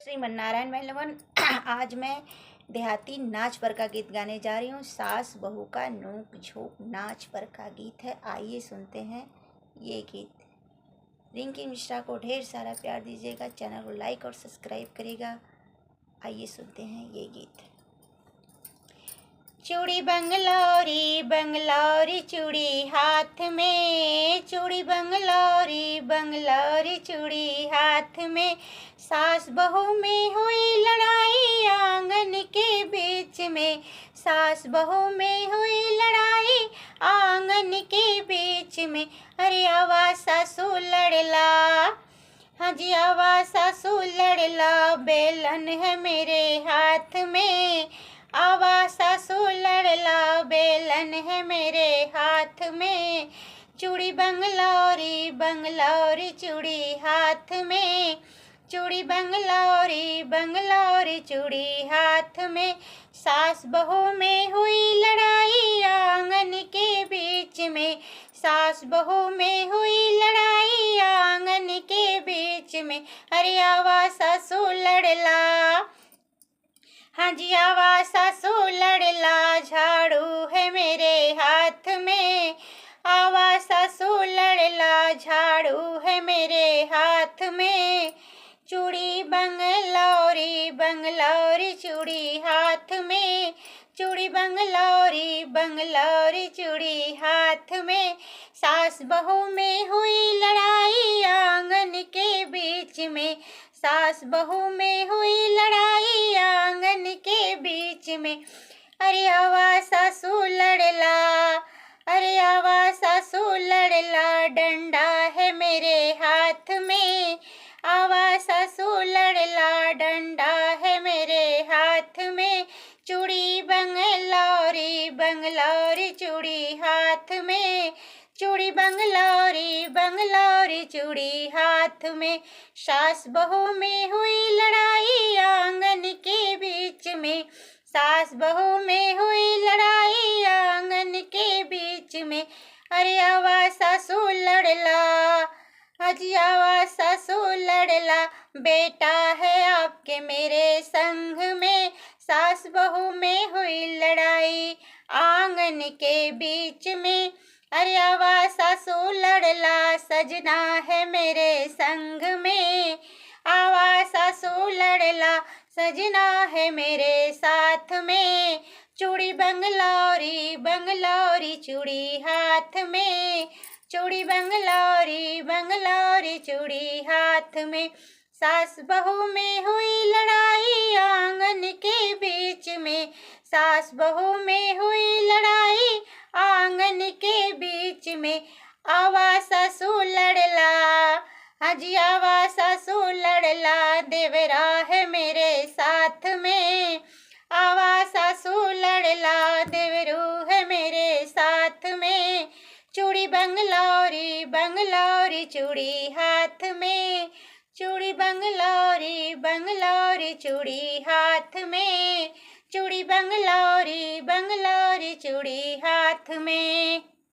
श्रीमन नारायण मेहलवन। आज मैं देहाती नाच पर का गीत गाने जा रही हूँ। सास बहू का नोक झोंक नाच पर का गीत है। आइए सुनते हैं ये गीत। रिंकी मिश्रा को ढेर सारा प्यार दीजिएगा, चैनल को लाइक और सब्सक्राइब करिएगा। आइए सुनते हैं ये गीत। चूड़ी बंगलौरी बंगलौरी चूड़ी हाथ में, चूड़ी बंगलौरी बंगलौरी चूड़ी हाथ में। सास बहू में हुई लड़ाई आंगन के बीच में, सास बहू में हुई लड़ाई आंगन के बीच में। अरे आवाज सासू लड़ला, हाँ जी आवाज सासू लड़ला, बेलन है मेरे हाथ में। आवाज सासू लड़ला, बेलन है मेरे हाथ में। चूड़ी बंगलौरी बंगलौरी चूड़ी हाथ में, चूड़ी बंगलौरी बंगलौरी चूड़ी हाथ में। सास बहू में हुई लड़ाई आंगन के बीच में, सास बहू में हुई लड़ाई आंगन के बीच में। अरे आवाज सासू लड़ला, हाँ जी आवाज सासू लड़ला, झाड़ू है मेरे हाथ में। आवाज सासू लड़ला, झाड़ू है मेरे हाथ में। चूड़ी बंगलौरी बंगलौरी चूड़ी हाथ में, चूड़ी बंगलौरी बंगलौरी चूड़ी हाथ में। सास बहू में हुई लड़ाई आंगन के बीच में, सास बहू में हुई लड़ाई आंगन के बीच में। अरे आवाज सासू लड़ला, अरे आवाज सासू लड़ला, डंडा है मेरे हाथ में। आवाज सासू लड़ला, डंडा है मेरे हाथ में। चूड़ी बंगलौरी बंगलौरी चूड़ी हाथ में, चूड़ी बंगलौरी बंगलौरी चूड़ी हाथ में। सास बहू में हुई लड़ाई आंगन के बीच में, सास बहू में हुई लड़ाई आंगन के बीच में। अरे आवाज सासू लड़ला, अजी आवाज सासू लड़ला, बेटा है आपके मेरे संग में। सास बहू में हुई लड़ाई आंगन के बीच में। अरे आवाज सासू लड़ला, सजना है मेरे संग में। आवाज सासू लड़ला, सजना है मेरे साथ में। चूड़ी बंगलौरी बंगलौरी चूड़ी हाथ में, चूड़ी बंगलौरी बंगलौरी चूड़ी हाथ में। सास बहू में हुई लड़ाई आंगन के बीच में, सास बहू में हुई लड़ाई आंगन के बीच में। आवाज सासू लड़ला, हाँ जी आवाज सासू लड़ला, देवरा है मेरे साथ में। आवाज सासू लड़ला, देवरू है मेरे साथ में। चूड़ी बंगलौरी बंगलौरी चूड़ी हाथ में, चूड़ी बंगलौरी बंगलौरी चूड़ी हाथ में। चूड़ी बंगलौरी बंगलौरी चूड़ी हाथ में।